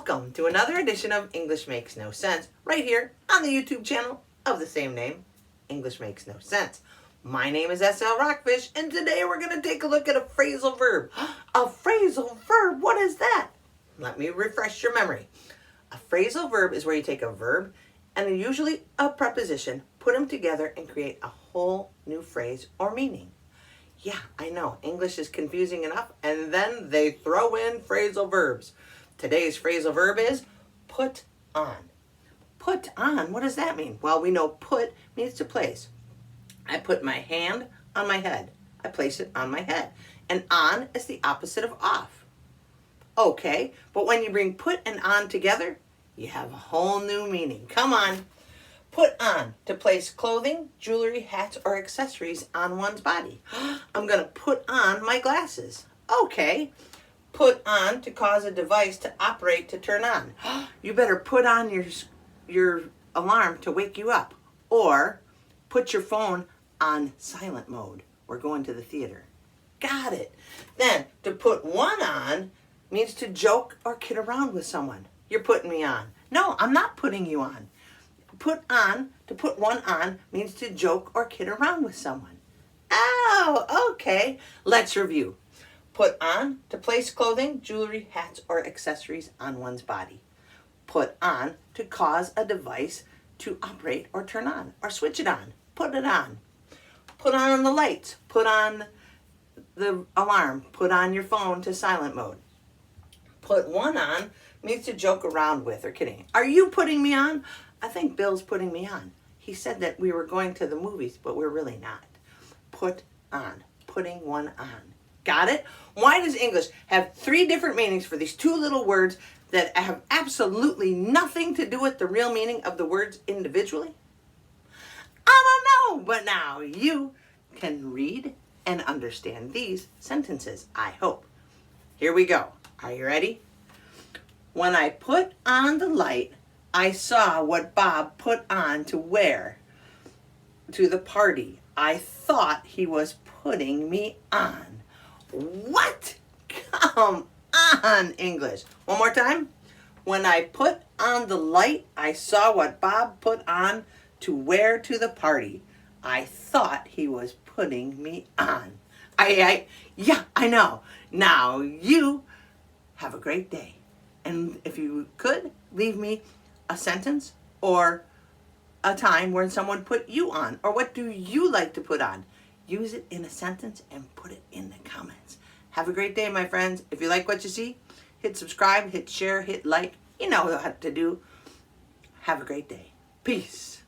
Welcome to another edition of English Makes No Sense, right here on the YouTube channel of the same name, English Makes No Sense. My name is SL Rockfish, and today we're going to take a look at a phrasal verb. A phrasal verb? What is that? Let me refresh your memory. A phrasal verb is where you take a verb and usually a preposition, put them together and create a whole new phrase or meaning. Yeah, I know, English is confusing enough, and then they throw in phrasal verbs. Today's phrasal verb is put on. Put on, what does that mean? Well, we know put means to place. I put my hand on my head. I place it on my head. And on is the opposite of off. Okay, but when you bring put and on together, you have a whole new meaning. Come on. Put on, to place clothing, jewelry, hats, or accessories on one's body. I'm going to put on my glasses. Okay. Put on, to cause a device to operate to turn on. You better put on your alarm to wake you up. Or put your phone on silent mode. We're going to the theater. Got it. Then, to put one on means to joke or kid around with someone. You're putting me on. No, I'm not putting you on. Put on, to put one on, means to joke or kid around with someone. Oh, okay. Let's review. Put on, to place clothing, jewelry, hats, or accessories on one's body. Put on, to cause a device to operate or turn on, or switch it on. Put it on. Put on the lights. Put on the alarm. Put on your phone to silent mode. Put one on means to joke around with or kidding. Are you putting me on? I think Bill's putting me on. He said that we were going to the movies, but we're really not. Put on. Putting one on. Got it? Why does English have three different meanings for these two little words that have absolutely nothing to do with the real meaning of the words individually? I don't know, but now you can read and understand these sentences, I hope. Here we go. Are you ready? When I put on the light, I saw what Bob put on to wear to the party. I thought he was putting me on. What? Come on, English. One more time. When I put on the light, I saw what Bob put on to wear to the party. I thought he was putting me on. Yeah, I know. Now you have a great day. And if you could, leave me a sentence or a time when someone put you on, or what do you like to put on? Use it in a sentence and put it in the comments. Have a great day, my friends. If you like what you see, hit subscribe, hit share, hit like. You know what to do. Have a great day. Peace.